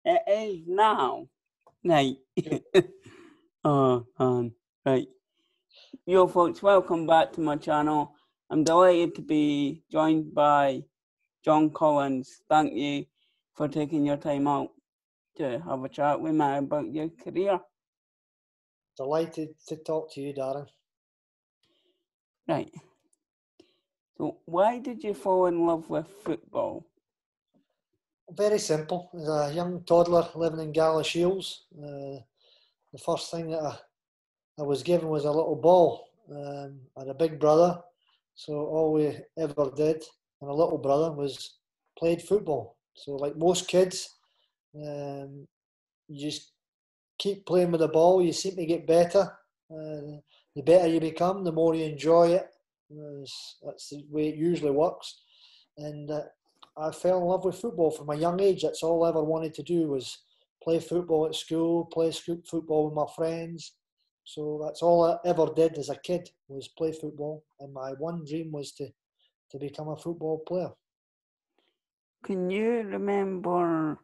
It is now. Right. Right. Yo, folks, welcome back to my channel. I'm delighted to be joined by John Collins. Thank you for taking your time out to have a chat with me about your career. Delighted to talk to you, Darren. Right. So, why did you fall in love with football? Very simple. As a young toddler living in Galashiels, the first thing that I was given was a little ball. I had a big brother, so all we ever did, and a little brother, was played football. So like most kids, you just keep playing with the ball. You seem to get better. The better you become, the more you enjoy it. That's the way it usually works. And I fell in love with football from a young age. That's all I ever wanted to do was play football at school, play football with my friends. So that's all I ever did as a kid was play football. And my one dream was to become a football player. Can you remember,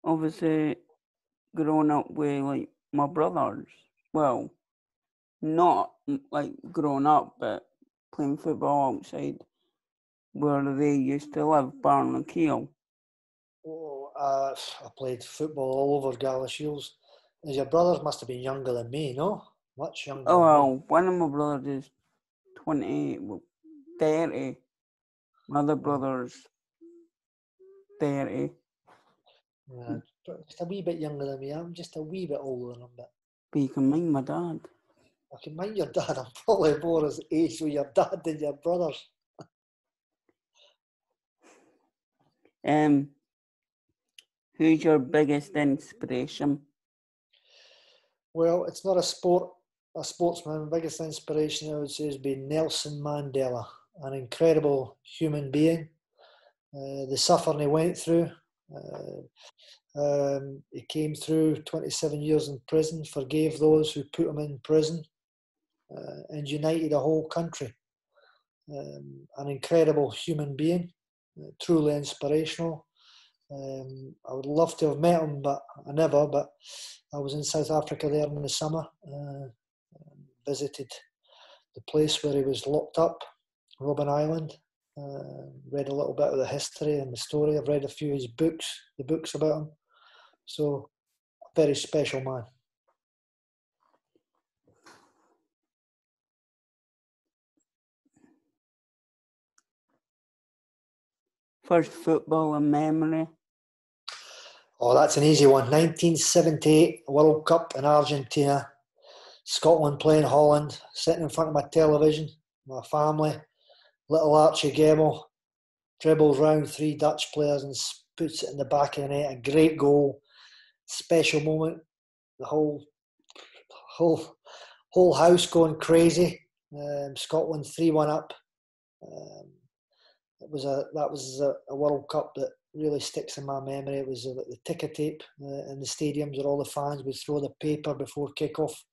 obviously, growing up with like my brothers? Well, not like growing up, but playing football outside where they used to live, Barnlow. Oh, I played football all over Galashiels. Your brothers must have been younger than me, no? Much younger than me. Oh, one of my brothers is 30. My other brother's 30. Yeah, just a wee bit younger than me. I'm just a wee bit older than him, but But you can mind my dad. I can mind your dad. I'm probably more as age with your dad than your brothers. Who's your biggest inspiration? Well, it's not a sportsman. The biggest inspiration I would say has been Nelson Mandela, an incredible human being. The suffering he went through. He came through 27 years in prison, forgave those who put him in prison, and united a whole country. An incredible human being, truly inspirational. I would love to have met him, but I never. But I was in South Africa there in the summer, visited the place where he was locked up, Robben Island. Read a little bit of the history and the story. I've read a few of his books, the books about him. So, a very special man. First football in memory? Oh, that's an easy one. 1978 World Cup in Argentina. Scotland playing Holland. Sitting in front of my television, my family. Little Archie Gemmill dribbles round three Dutch players and puts it in the back of the net. A great goal. Special moment. The whole house going crazy. Scotland 3-1 up. That was a World Cup that really sticks in my memory. It was the ticker tape in the stadiums where all the fans would throw the paper before kick-off.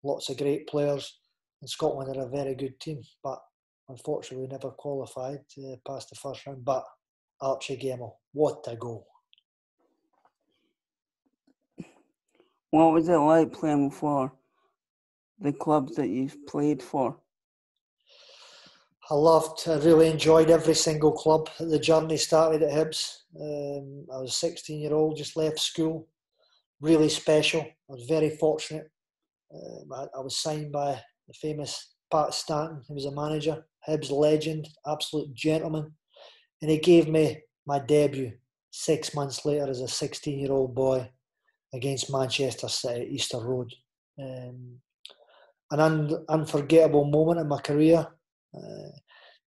Lots of great players, and Scotland are a very good team, but unfortunately we never qualified past the first round. But Archie Gemmill, what a goal. What was it like playing for the clubs that you've played for? I really enjoyed every single club. The journey started at Hibs. I was 16-year-old, just left school. Really special. I was very fortunate. I was signed by the famous Pat Stanton, who was a manager, Hibs legend, absolute gentleman. And he gave me my debut 6 months later as a 16-year-old boy against Manchester City at Easter Road. An unforgettable moment in my career.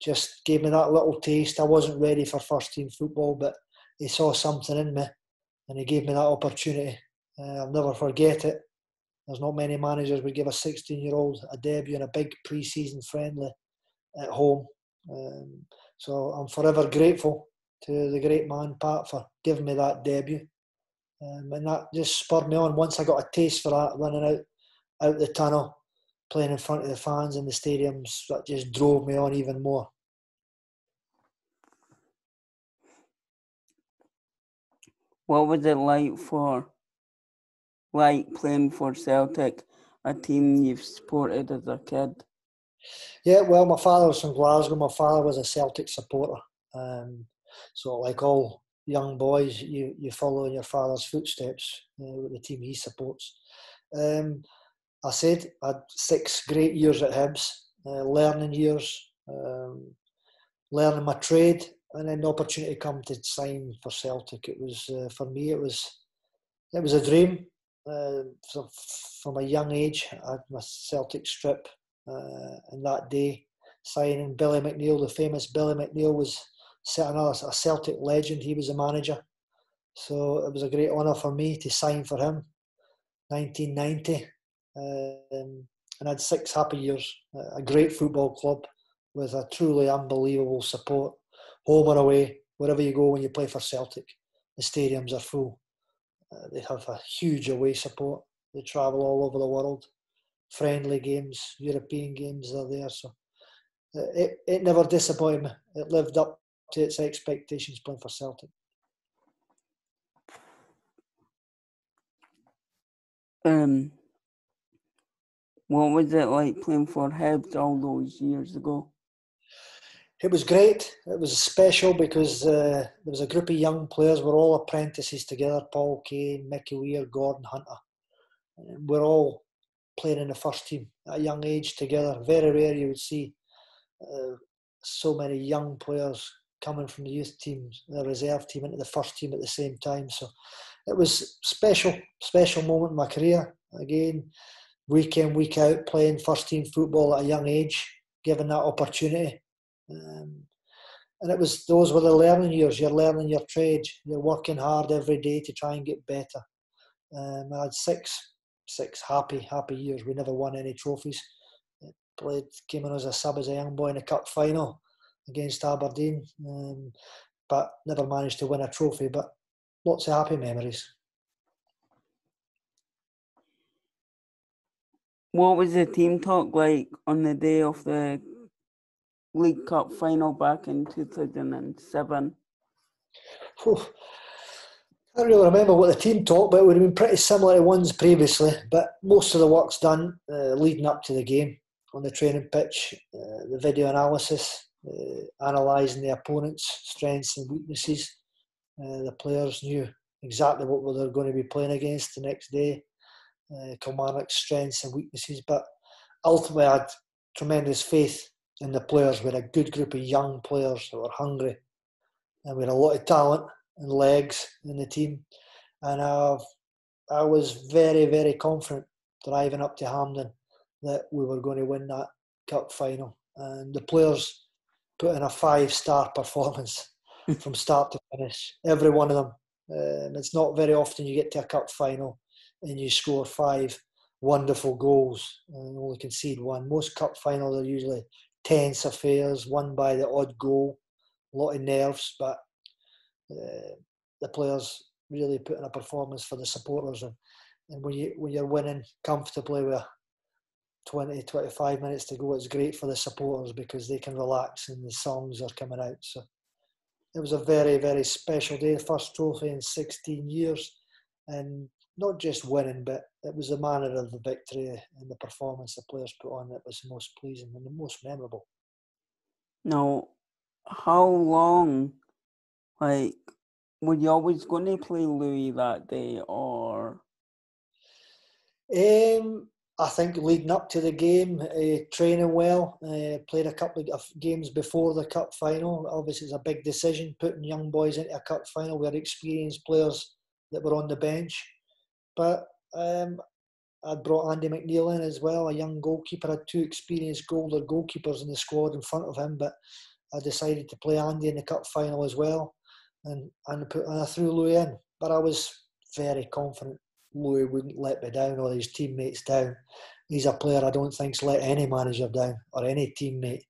Just gave me that little taste. I wasn't ready for first team football, but he saw something in me and he gave me that opportunity. I'll never forget it. There's not many managers would give a 16-year-old a debut in a big pre-season friendly at home. So I'm forever grateful to the great man Pat for giving me that debut. And that just spurred me on. Once I got a taste for that, running out the tunnel, playing in front of the fans in the stadiums, that just drove me on even more. What was it like playing for Celtic, a team you've supported as a kid? Yeah, well, my father was from Glasgow. My father was a Celtic supporter. So, like all young boys, you follow in your father's footsteps with the team he supports. I said I had 6 great years at Hibs, learning years, learning my trade, and then the opportunity come to sign for Celtic. It was for me, it was a dream. So from a young age, I had my Celtic strip, and that day signing Billy McNeill, the famous Billy McNeill, was a Celtic legend. He was the manager, so it was a great honour for me to sign for him. 1990, and I had 6 happy years. A great football club with a truly unbelievable support, home or away, wherever you go when you play for Celtic, the stadiums are full. They have a huge away support. They travel all over the world. Friendly games, European games are there. So it never disappointed me. It lived up to its expectations playing for Celtic. What was it like playing for Hibs all those years ago? It was great. It was special because there was a group of young players. We're all apprentices together. Paul Kane, Mickey Weir, Gordon Hunter. We're all playing in the first team at a young age together. Very rare you would see so many young players coming from the youth teams, the reserve team into the first team at the same time. So it was special moment in my career. Again, week in, week out, playing first team football at a young age, given that opportunity. And those were the learning years. You're learning your trade. You're working hard every day to try and get better. I had six happy years. We never won any trophies. Came in as a sub as a young boy in the cup final against Aberdeen, but never managed to win a trophy. But lots of happy memories. What was the team talk like on the day of the League Cup final back in 2007? I don't really remember what the team talk, but it would have been pretty similar to ones previously. But most of the work's done leading up to the game on the training pitch, the video analysis, analysing the opponent's strengths and weaknesses. The players knew exactly what they were going to be playing against the next day, Kilmarnock's strengths and weaknesses. But ultimately, I had tremendous faith in the players. We had a good group of young players that were hungry, and we had a lot of talent and legs in the team. And I was very, very confident driving up to Hampden that we were going to win that cup final. And the players put in a 5-star performance from start to finish, every one of them. It's not very often you get to a cup final and you score 5 wonderful goals and only concede 1. Most cup finals are usually tense affairs, won by the odd goal, a lot of nerves, but the players really put in a performance for the supporters. And when you're winning comfortably with 20-25 minutes to go, it's great for the supporters because they can relax and the songs are coming out. So it was a very, very special day, first trophy in 16 years, and not just winning, but it was the manner of the victory and the performance the players put on that was the most pleasing and the most memorable. Now, how long, were you always going to play Louis that day, or? I think leading up to the game, training well, played a couple of games before the cup final. Obviously, it's a big decision, putting young boys into a cup final. We had experienced players that were on the bench. But I'd brought Andy McNeill in as well, a young goalkeeper. I had 2 experienced goalkeepers in the squad in front of him, but I decided to play Andy in the cup final as well. And I threw Louis in. But I was very confident Louis wouldn't let me down or his teammates down. He's a player I don't think's let any manager down or any teammate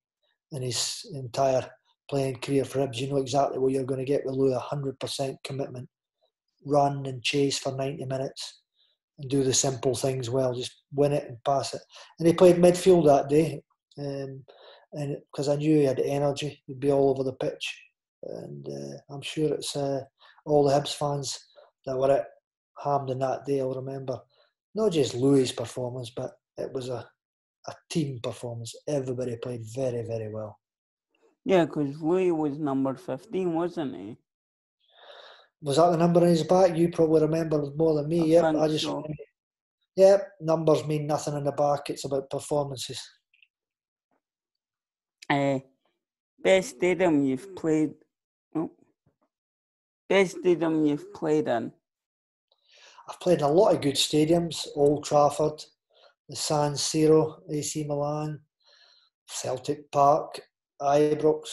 in his entire playing career for Hibs. You know exactly what you're going to get with Louis, 100% commitment. Run and chase for 90 minutes and do the simple things well, just win it and pass it. And he played midfield that day, and because I knew he had energy, he'd be all over the pitch. And I'm sure it's all the Hibs fans that were at Hampden that day, I'll remember. Not just Louis' performance, but it was a team performance. Everybody played very, very well. Yeah, because Louis was number 15, wasn't he? Was that the number on his back? You probably remember more than me. Yep, think I just so. remember. Yep, numbers mean nothing on the back. It's about performances. Best stadium you've played. Oh. Best stadium you've played in. I've played in a lot of good stadiums. Old Trafford, the San Siro, AC Milan, Celtic Park, Ibrox.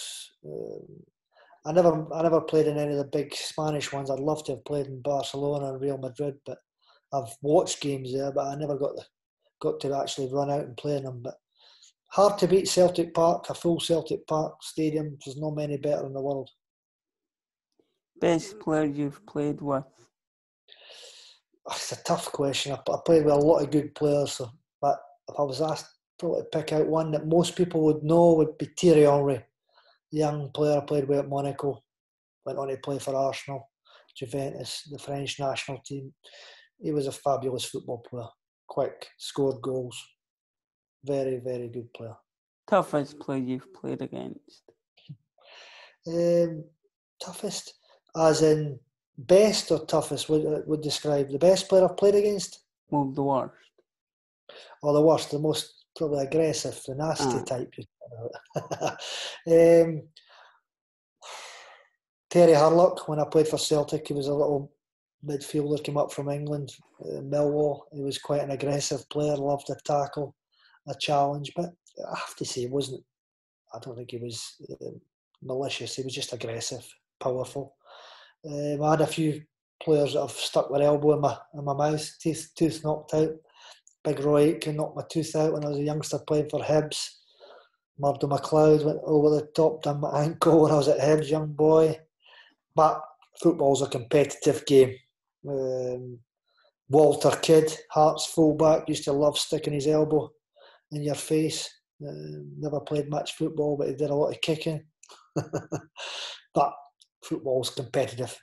I never played in any of the big Spanish ones. I'd love to have played in Barcelona and Real Madrid, but I've watched games there, but I never got to actually run out and play in them. But hard to beat Celtic Park, a full Celtic Park stadium. There's not many better in the world. Best player you've played with? It's a tough question. I played with a lot of good players, but if I was asked probably to pick out one that most people would know, would be Thierry Henry. Young player I played with at Monaco, went on to play for Arsenal, Juventus, the French national team. He was a fabulous football player. Quick, scored goals. Very, very good player. Toughest player you've played against? Toughest, as in best or toughest, would describe the best player I've played against? Well, the worst. Or the worst, the most probably aggressive, the nasty type. Terry Harlock, when I played for Celtic, he was a little midfielder, came up from England, Millwall. He was quite an aggressive player, loved a tackle, a challenge, but I have to say, I don't think he was malicious. He was just aggressive, powerful. I had a few players that have stuck their elbow in my mouth, tooth knocked out. Big Roy Aitken knocked my tooth out when I was a youngster playing for Hibs. Murdo McLeod went over the top, done my ankle when I was at Hibs, young boy. But football's a competitive game. Walter Kidd, Hearts fullback, used to love sticking his elbow in your face. Never played much football, but he did a lot of kicking. But football's competitive.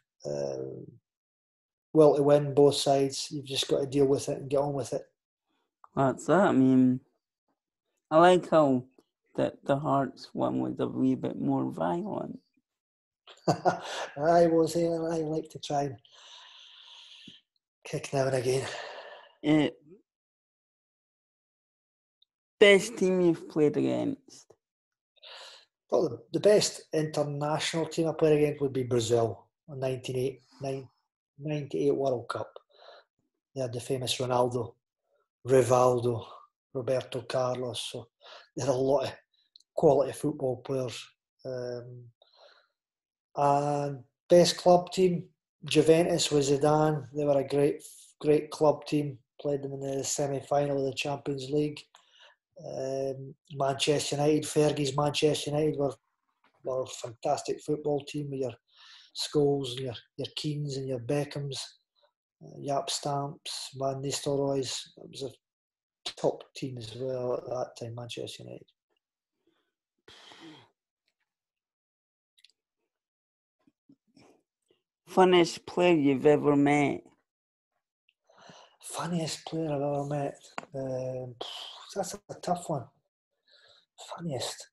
Will to win both sides. You've just got to deal with it and get on with it. That's that. I mean, I like how that the Hearts one was a wee bit more violent. I like to try and kick now and again. Best team you've played against? Well, the best international team I played against would be Brazil in 98 World Cup. They had the famous Ronaldo, Rivaldo, Roberto Carlos. So they had a lot of quality football players. And best club team, Juventus with Zidane. They were a great club team. Played them in the semi-final of the Champions League. Manchester United, Fergie's Manchester United were a fantastic football team with your Scholes, your Keanes and your Beckhams, Jaap Stamps, Van Nistelrooys. It was a top team as well at that time, Manchester United. Funniest player you've ever met? Funniest player I've ever met? That's a tough one. Funniest?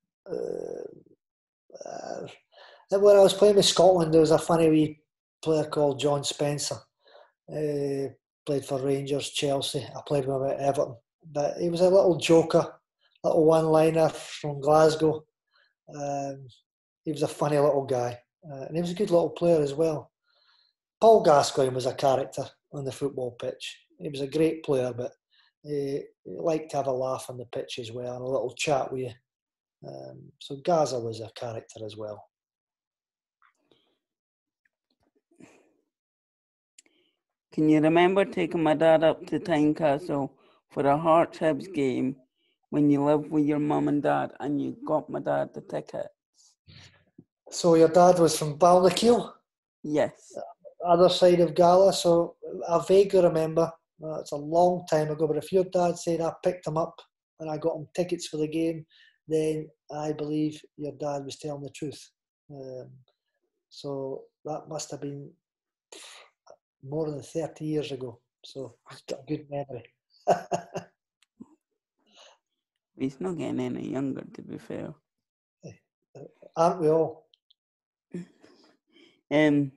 When I was playing with Scotland, there was a funny wee player called John Spencer. Played for Rangers, Chelsea. I played with him at Everton. But he was a little joker, little one-liner from Glasgow. He was a funny little guy. And he was a good little player as well. Paul Gascoigne was a character on the football pitch. He was a great player, but he liked to have a laugh on the pitch as well and a little chat with you. So Gaza was a character as well. Can you remember taking my dad up to Tynecastle for a Hearts Hibs game when you lived with your mum and dad and you got my dad the tickets? So your dad was from Balnakeil? Yes. Other side of Gala, so I vaguely remember. It's a long time ago, but if your dad said I picked him up and I got him tickets for the game, then I believe your dad was telling the truth. So that must have been more than 30 years ago. So I've got a good memory. He's not getting any younger, to be fair. Aren't we all? Um,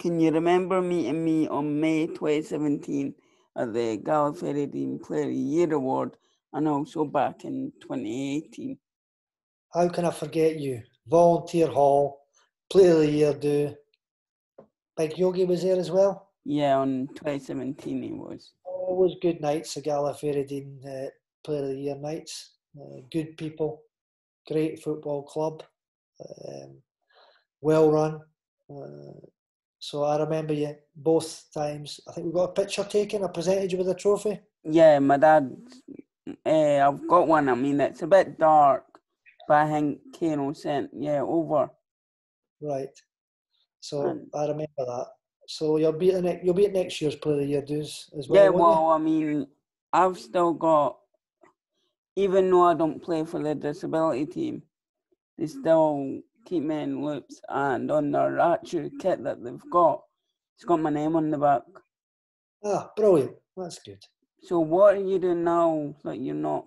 can you remember meeting me on May 2017 at the Gallifreydine Player of the Year Award, and also back in 2018? How can I forget you? Volunteer Hall, Player of the Year do. Big Yogi was there as well. Yeah, on 2017 he was. Always good nights, the Gallifreydine Player of the Year nights. Good people, great football club, well run. So I remember you both times. I think we got a picture taken. I presented you with a trophy. Yeah, my dad, I've got one. I mean, it's a bit dark, but I think Kano sent, over. Right. So I remember that. So you'll be at next year's Player of the Year dues as well, Yeah, won't you? well, I mean, I've still got, even though I don't play for the disability team, they still keep me in loops, and on their actual kit that they've got, it's got my name on the back. Ah, brilliant. That's good. So what are you doing now that you're not,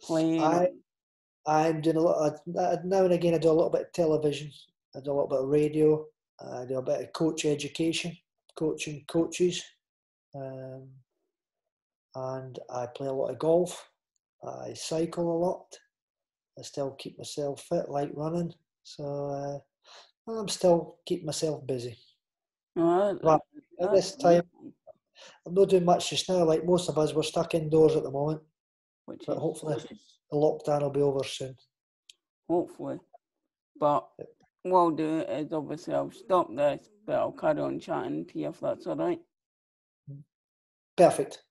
playing? I'm doing a lot of, now and again I do a little bit of television, I do a little bit of radio, I do a bit of coach education, coaching coaches, and I play a lot of golf, I cycle a lot, I still keep myself fit, like running, so I'm still keeping myself busy. But at this time, I'm not doing much just now, like most of us, we're stuck indoors at the moment, but hopefully the lockdown will be over soon. Hopefully. But what I'll do is obviously I'll stop this, but I'll carry on chatting to you if that's all right. Perfect.